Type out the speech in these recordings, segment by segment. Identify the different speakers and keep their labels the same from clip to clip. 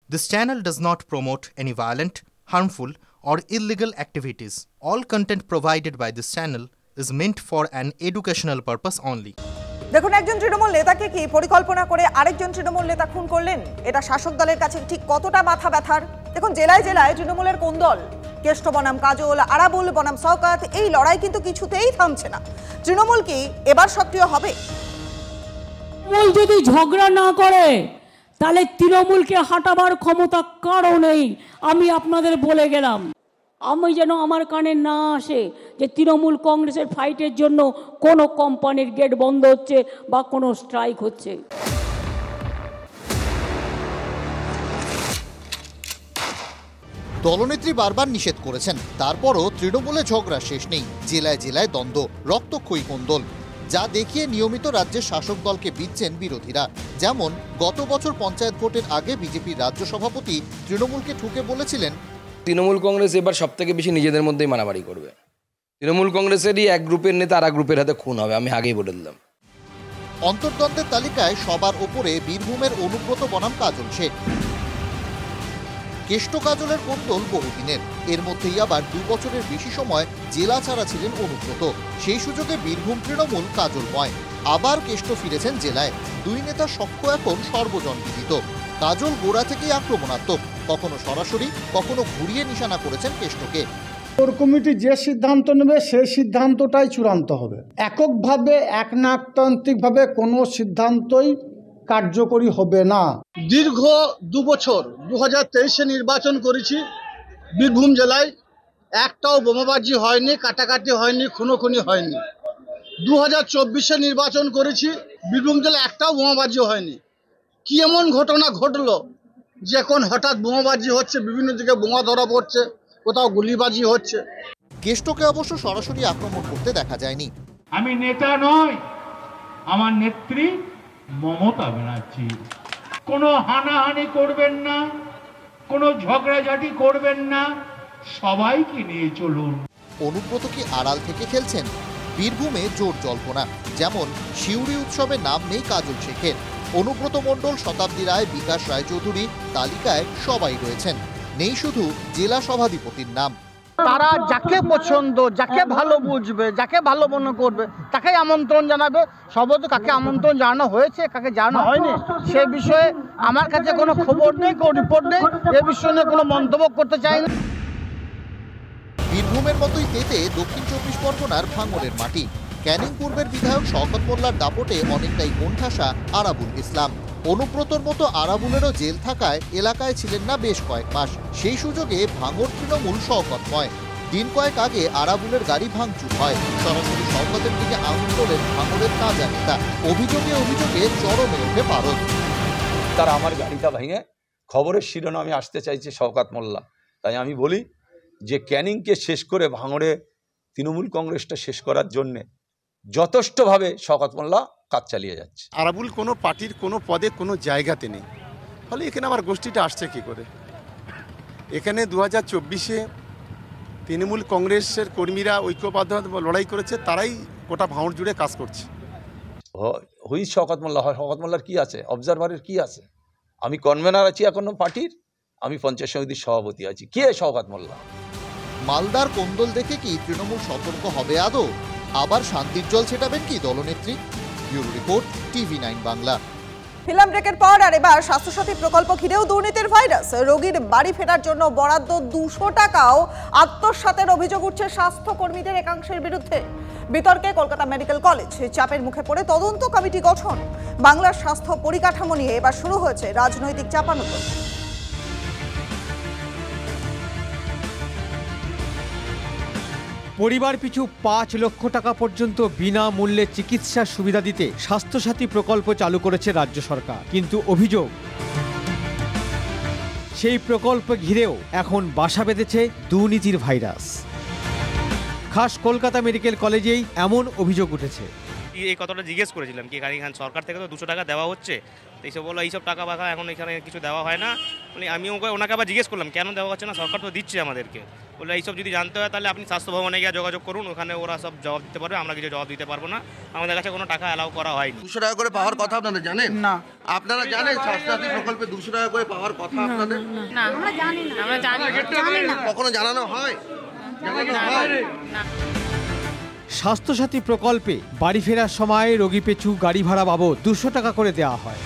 Speaker 1: This channel does not promote any violent, harmful, or illegal activities. All content provided by this channel is meant for an educational purpose only.
Speaker 2: দেখুন, একজন তৃণমূল নেতাকে কি পরিকল্পনা করে আরেকজন তৃণমূল নেতা খুন করলেন, এটা শাসক দলের কাছে ঠিক কতটা মাথা ব্যথার। দেখুন, জেলায় জেলায় তৃণমূলের কোন দল, কেষ্ট বনাম কাজল, আরাবুল বনাম শওকত, এই লড়াই কিন্তু কিছুতেই থামছে না। তৃণমূল কি এবার সক্রিয় হবে?
Speaker 3: তৃণমূল যদি ঝগড়া না করে তাহলে তৃণমূলকে হাঁটাবার ক্ষমতা কারও নেই। আমি আপনাদের বলে গেলাম, আমি যেন আমার কানে না আসে যে তৃণমূল কংগ্রেসের ফাইটের জন্য কোনো কোম্পানির গেট বন্ধ হচ্ছে বা কোনো স্ট্রাইক হচ্ছে।
Speaker 4: দলনেত্রী বারবার নিষেধ করেছেন, তারপরও তৃণমূলে ঝগড়া শেষ নেই। জেলায় জেলায় দ্বন্দ্ব, রক্তক্ষয়ী কোন্দল, যা দেখিয়ে নিয়মিত রাজ্যের শাসক দলকে বিচ্ছেন বিরোধীরা। যেমন গত বছর পঞ্চায়েত ভোটের আগে বিজেপির রাজ্য সভাপতি তৃণমূলকে ঠুকে বলেছিলেন,
Speaker 5: তৃণমূল কংগ্রেস এবার সবথেকে বেশি নিজেদের মধ্যেই মারামারি করবে। তৃণমূল কংগ্রেসেরই এক গ্রুপের নেতা আর এক গ্রুপের হাতে খুন হবে, আমি আগেই বলে দিলাম।
Speaker 4: অন্তর্দ্বন্দ্বের তালিকায় সবার ওপরে বীরভূমের অনুব্রত বনাম কাজল শেখ। কেষ্ট কাজলের কোন্দল বহুদিনের, এর মধ্যেই আবার 2 বছরের বেশি সময় জেলা ছাড়া ছিলেন অনুব্রত। সেই সুযোগে বীরভূম তৃণমূল কাজলময়, আবার কেষ্ট ফিরেছেন জেলায়। দুই নেতার সখ্য এখন সর্বজন বিদিত। কাজল গোড়া থেকেই আক্রমণাত্মক, কখনো সরাসরি কখনো ঘুরিয়ে নিশানা করেছেন কেষ্টকে।
Speaker 6: কোর কমিটি যে সিদ্ধান্ত নেবে সেই সিদ্ধান্তটাই চূড়ান্ত হবে। এককভাবে একনায়কতান্ত্রিকভাবে কোনো সিদ্ধান্তই কার্যকরী হবে না।
Speaker 7: দীর্ঘ 2 বছর 2023-এ নির্বাচন করেছি বীরভূম জেলায়, একটাও বোমাবাজি হয়নি, কাটাকাটি হয়নি, খুনোখুনি হয়নি। 2024-এ নির্বাচন করেছি বীরভূম জেলায়, একটাও বোমাবাজি হয়নি। কি এমন ঘটনা ঘটলো যে এখন হঠাৎ বোমাবাজি হচ্ছে, বিভিন্ন দিকে বোমা ধরা পড়ছে, কোথাও গুলিবাজি হচ্ছে।
Speaker 4: কেষ্টকে অবশ্য সরাসরি আক্রমণ করতে দেখা যায়নি।
Speaker 8: আমি নেতা নই, আমার নেত্রী মমতা ব্যানার্জি। কোনো হানাহানি করবেন না, কোনো ঝগড়াঝাটি করবেন না, সবাইকে নিয়ে চলুন।
Speaker 4: অনুব্রত কি আড়াল থেকে খেলছেন? বীরভূমে জোর জল্পনা। যেমন শিউরি উৎসবে নাম নেই কাজল শেখের, অনুব্রত মণ্ডল, শতাব্দী রায়, বিকাশ রায়চৌধুরী, তালিকায় সবাই রয়েছেন। নেই শুধু জেলা সভাধিপতির নাম।
Speaker 7: তারা যাকে পছন্দ, যাকে ভালো বুঝবে, যাকে ভালো মনে করবে তাকে আমন্ত্রণ জানাবে। সর্বত কাকে আমন্ত্রণ জানানো হয়েছে, কাকে জানানো হয়নি সে বিষয়ে আমার কাছে কোনো খবর নেই, কোনো রিপোর্ট নেই। এ বিষয়ে নিয়ে কোনো মন্তব্য করতে চাই না।
Speaker 4: বীরভূমের মতোই তেতে দক্ষিণ 24 পরগনার ভাঙড়ের মাটি। ক্যানিং পূর্বের বিধায়ক শওকত মোল্লার দাপটে অনেকটাই কোণঠাসা আরাবুল ইসলাম। অনুব্রতর মতো আরাবুলেরও জেল থাকায় এলাকায় ছিলেন না বেশ কয়েক মাস। সেই সুযোগে ভাঙড় তৃণমূল শওকতময়। দিন কয়েক আগে আরাবুলের গাড়ি ভাঙচুর হয়, সরাসরি শওকতের দিকে আঙুল তোলেন ভাঙড়ের তাজা নেতা। অভিযোগে অভিযোগে চরমে ওঠে পারদ।
Speaker 9: তারা আমার গাড়িটা ভেঙে খবরের শিরোনামে আসতে চাইছে শওকত মোল্লা। তাই আমি বলি যে ক্যানিংকে শেষ করে ভাঙড়ে তৃণমূল কংগ্রেসটা শেষ করার জন্যে যথেষ্টভাবে শওকত মোল্লা কাজ চালিয়ে যাচ্ছে।
Speaker 10: আরাবুল কোনো পার্টির কোনো পদে কোনো জায়গাতে নেই, ফলে এখানে আমার গোষ্ঠীটা আসছে কি করে? এখানে 2024-এ তৃণমূল কংগ্রেসের কর্মীরা ঐক্যবদ্ধ লড়াই করেছে, তারাই গোটা ভাঙড় জুড়ে কাজ করছে।
Speaker 9: হুই শওকত মোল্লা হয়, শওকত মোল্লার কি আছে, অবজারভারের কি আছে? আমি কনভেনার আছি এখনো পার্টির, আমি পঞ্চায়েত সমিতির সভাপতি আছি। কে শওকত মোল্লা?
Speaker 4: মালদার কোন্দল দেখে কি তৃণমূল সতর্ক হবে আদৌ? আবার শান্তির জল ছেটাবেন কি দলনেত্রী? Bureau report, TV9 Bangla.
Speaker 2: Film ব্রেকের পর আর এবার স্বাস্থ্যসাথী প্রকল্প ঘিরেও দুর্নীতির ভাইরাস। রোগীর বাড়ি ফেরার জন্য বরাদ্দ 200 টাকাও আত্মসাতের অভিযোগ উঠছে স্বাস্থ্যকর্মীদের একাংশের বিরুদ্ধে। বিতর্কে কলকাতা মেডিকেল কলেজ, চাপের মুখে পড়ে তদন্ত কমিটি গঠন। বাংলার স্বাস্থ্য পরিকাঠামো নিয়ে এবার শুরু হয়েছে রাজনৈতিক চাপানুতোর।
Speaker 11: পরিবার পিছু 5 লক্ষ টাকা পর্যন্ত বিনামূল্যে চিকিৎসার সুবিধা দিতে স্বাস্থ্যসাথী প্রকল্প চালু করেছে রাজ্য সরকার। কিন্তু অভিযোগ, সেই প্রকল্প ঘিরেও এখন বাসা বেঁধেছে দুর্নীতির ভাইরাস। খাস কলকাতা মেডিকেল কলেজেই এমন অভিযোগ উঠেছে।
Speaker 12: এই কথাটা জিজ্ঞেস করেছিলাম কি এখানে সরকার থেকে তো 200 টাকা দেওয়া হচ্ছে, তো এইসব বলো এইসব টাকা বাকা এখন এখানে কিছু দেওয়া হয় না। আমি ওনাকে আবার জিজ্ঞেস করলাম কেন দেওয়া হচ্ছে না, সরকার তো দিচ্ছে আমাদেরকে। বলে এইসব যদি জানতে হয় তাহলে আপনি স্বাস্থ্য ভবনে গিয়ে যোগাযোগ করুন, ওখানে ওরা সব জবাব দিতে পারবে, আমরা কিছু জবাব দিতে পারবো না। আমাদের কাছে কোনো টাকা অ্যালাউ করা হয়নি।
Speaker 13: 200 টাকা করে পাওয়ার কথা আপনারা জানেন?
Speaker 14: না।
Speaker 13: আপনারা জানেন স্বাস্থ্যসাথী প্রকল্পে 200 টাকা করে পাওয়ার কথা আপনাদের?
Speaker 14: না, আমরা জানি না। আমরা জানি না।
Speaker 13: কখনো জানানো হয়? জানানো হয়
Speaker 14: না।
Speaker 11: স্বাস্থ্যসাথী প্রকল্পে বাড়ি ফেরার সময় রোগী পিছু গাড়ি ভাড়া বাবদ 200 টাকা করে দেওয়া হয়।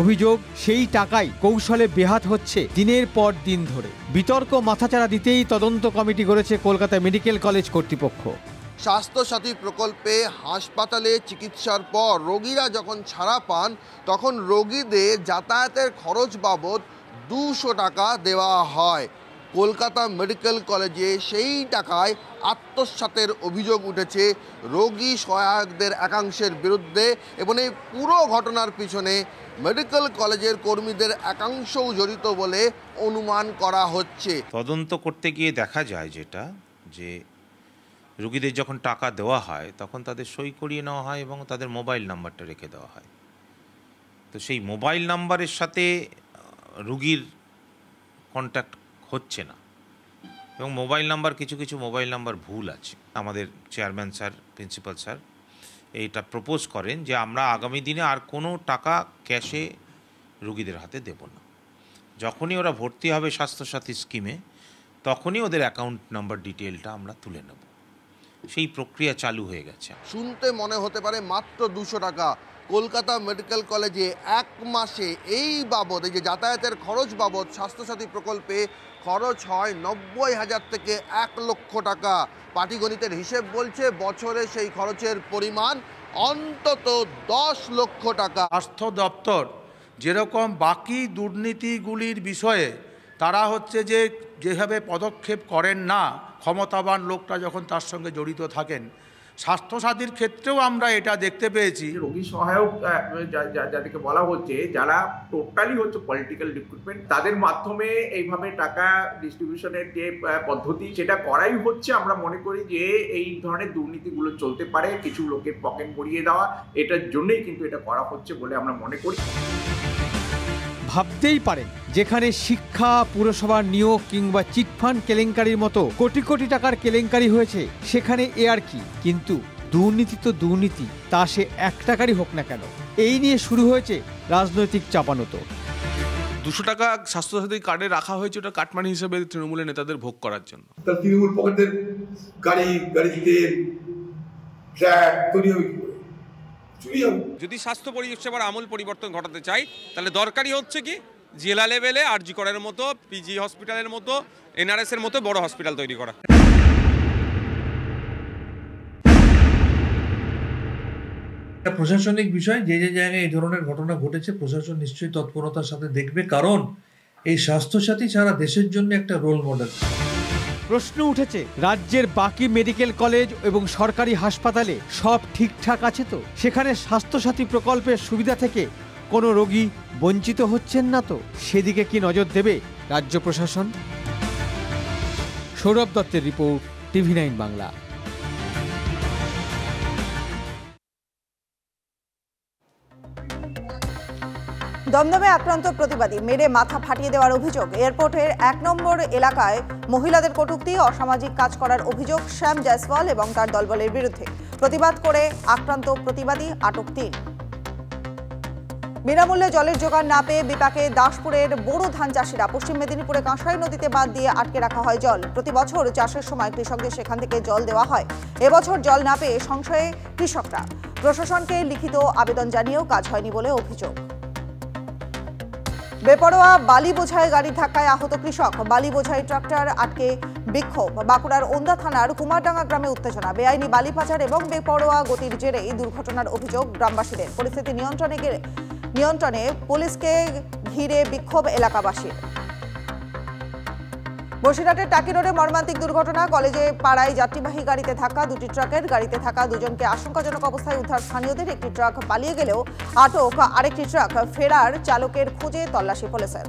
Speaker 11: অভিযোগ, সেই টাকাই কৌশলে বেহাত হচ্ছে দিনের পর দিন ধরে। বিতর্ক মাথাচাড়া দিতেই তদন্ত কমিটি গড়েছে কলকাতা মেডিকেল কলেজ কর্তৃপক্ষ।
Speaker 13: স্বাস্থ্যসাথী প্রকল্পে হাসপাতালে চিকিৎসার পর রোগীরা যখন ছাড়া পান তখন রোগীদের যাতায়াতের খরচ বাবদ 200 টাকা দেওয়া হয়। কলকাতা মেডিকেল কলেজে সেই টাকায় আত্মসাতের অভিযোগ উঠেছে রোগী সহায়কদের একাংশের বিরুদ্ধে এবং এই পুরো ঘটনার পিছনে মেডিকেল কলেজের কর্মীদের একাংশও জড়িত বলে অনুমান করা হচ্ছে।
Speaker 15: তদন্ত করতে গিয়ে দেখা যায় যেটা, যে রোগীদের যখন টাকা দেওয়া হয় তখন তাদের সই করিয়ে নেওয়া হয় এবং তাদের মোবাইল নাম্বারটা রেখে দেওয়া হয়। তো সেই মোবাইল নাম্বারের সাথে রোগীর কন্ট্যাক্ট হচ্ছে না এবং মোবাইল নাম্বার কিছু মোবাইল নাম্বার ভুল আছে। আমাদের চেয়ারম্যান স্যার, প্রিন্সিপাল স্যার এইটা প্রপোজ করেন যে আমরা আগামী দিনে আর কোনো টাকা ক্যাশে রোগীদের হাতে দেব না। যখনই ওরা ভর্তি হবে স্বাস্থ্যসাথী স্কিমে তখনই ওদের অ্যাকাউন্ট নাম্বার ডিটেলটা আমরা তুলে নেব। সেই প্রক্রিয়া চালু হয়ে গেছে।
Speaker 13: শুনতে মনে হতে পারে মাত্র 200 টাকা। কলকাতা মেডিকেল কলেজে এক মাসে এই বাবদ, এই যে যাতায়াতের খরচ বাবদ স্বাস্থ্যসাথী প্রকল্পে খরচ হয় 90,000 থেকে 1 লক্ষ টাকা। পাটিগণিতের হিসেব বলছে বছরে সেই খরচের পরিমাণ অন্তত 10 লক্ষ টাকা।
Speaker 16: স্বাস্থ্য দপ্তর যেরকম বাকি দুর্নীতিগুলির বিষয়ে তারা যেভাবে পদক্ষেপ করেন না, ক্ষমতাবান লোকটা যখন তার সঙ্গে জড়িত থাকেন, স্বাস্থ্যসাথীর ক্ষেত্রেও আমরা এটা দেখতে পেয়েছি।
Speaker 17: রোগী সহায়ক যাদেরকে বলা হচ্ছে, যারা টোটালি হচ্ছে পলিটিক্যাল রিক্রুটমেন্ট, তাদের মাধ্যমে এইভাবে টাকা ডিস্ট্রিবিউশনের যে পদ্ধতি সেটা করাই হচ্ছে। আমরা মনে করি যে এই ধরনের দুর্নীতিগুলো চলতে পারে, কিছু লোকের পকেট ভরিয়ে দেওয়া, এটার জন্যই কিন্তু এটা করা হচ্ছে বলে আমরা মনে করি।
Speaker 11: ভাবতেই পারেন, যেখানে শিক্ষা, পুরসভার নিয়োগ কিংবা চিটফান্ড কেলেঙ্কারির মতো কোটি কোটি টাকার কেলেঙ্কারি হয়েছে, সেখানে এ আর কি। কিন্তু দুর্নীতি তো দুর্নীতি, তা সে 1 টাকারই হোক না কেন। এই নিয়ে শুরু হয়েছে রাজনৈতিক চাপানোতর।
Speaker 18: 200 টাকা স্বাস্থ্যসাথী কার্ডে রাখা হয়েছে ওটা কাটমানি হিসেবে তৃণমূলের নেতাদের ভোগ করার জন্য।
Speaker 19: তৃণমূল পকেটের গাড়িতে ট্র্যাক তৈরি হবে।
Speaker 20: যদি স্বাস্থ্য পরিষেবার আমূল পরিবর্তন ঘটাতে চাই তাহলে দরকারি হচ্ছে কি, জেলা লেভেলে আরজি করের মতো, পিজি হসপিটালের মতো, এনআরএস এর মতো বড় হসপিটাল তৈরি করা।
Speaker 21: প্রশাসনিক বিষয়, যে জায়গায় এই ধরনের ঘটনা ঘটেছে প্রশাসন নিশ্চয়ই তৎপরতার সাথে দেখবে, কারণ এই স্বাস্থ্যসাথী সারা দেশের জন্য একটা রোল মডেল।
Speaker 11: প্রশ্ন উঠেছে, রাজ্যের বাকি মেডিকেল কলেজ এবং সরকারি হাসপাতালে সব ঠিকঠাক আছে তো? সেখানে স্বাস্থ্যসাথী প্রকল্পের সুবিধা থেকে কোনো রোগী বঞ্চিত হচ্ছেন না তো? সেদিকে কি নজর দেবে রাজ্য প্রশাসন? সৌরভ দত্তের রিপোর্ট, TV9 বাংলা।
Speaker 2: দমদমে আক্রান্ত প্রতিবাদী মেরে মাথা ফাটিয়ে দেওয়ার অভিযোগ। এয়ারপোর্টের 1 নম্বর এলাকায় মহিলাদের কটূক্তি, অসামাজিক কাজ করার অভিযোগ শ্যাম জয়সওয়াল এবং তার দলবলের বিরুদ্ধে। প্রতিবাদ করে আক্রান্ত প্রতিবাদী, আটক 3। বিনামূল্যে জলের জোগান না পেয়ে বিপাকে দাসপুরের বোরো ধান চাষিরা। পশ্চিম মেদিনীপুরে কাঁসাই নদীতে বাঁধ দিয়ে আটকে রাখা হয় জল। প্রতি বছর চাষের সময় কৃষকদের সেখান থেকে জল দেওয়া হয়। এবছর জল না পেয়ে সংশয়ে কৃষকরা। প্রশাসনকে লিখিত আবেদন জানিয়েও কাজ হয়নি বলে অভিযোগ। বেপরোয়া বালি বোঝাই গাড়ি ধাক্কায় আহত কৃষক। বালি বোঝাই ট্রাক্টর আটকে বিক্ষোভ। বাঁকুড়ার ওন্দা থানার কুমারডাঙ্গা গ্রামে উত্তেজনা। বেআইনি বালি পাচার এবং বেপরোয়া গতির জেরেই দুর্ঘটনার অভিযোগ গ্রামবাসীদের। পরিস্থিতি নিয়ন্ত্রণে পুলিশকে ঘিরে বিক্ষোভ এলাকাবাসীর। বসিরহাটের টাকি রোডে মর্মান্তিক দুর্ঘটনা। কলেজে পাড়ায় যাত্রীবাহী গাড়িতে ধাক্কা। 2টি ট্রাকের। গাড়িতে থাকা 2 জনকে আশঙ্কাজনক অবস্থায় উদ্ধার স্থানীয়দের। একটি ট্রাক পালিয়ে গেলেও আটক আরেকটি ট্রাক ফেরার চালকের খোঁজে তল্লাশি পুলিশের।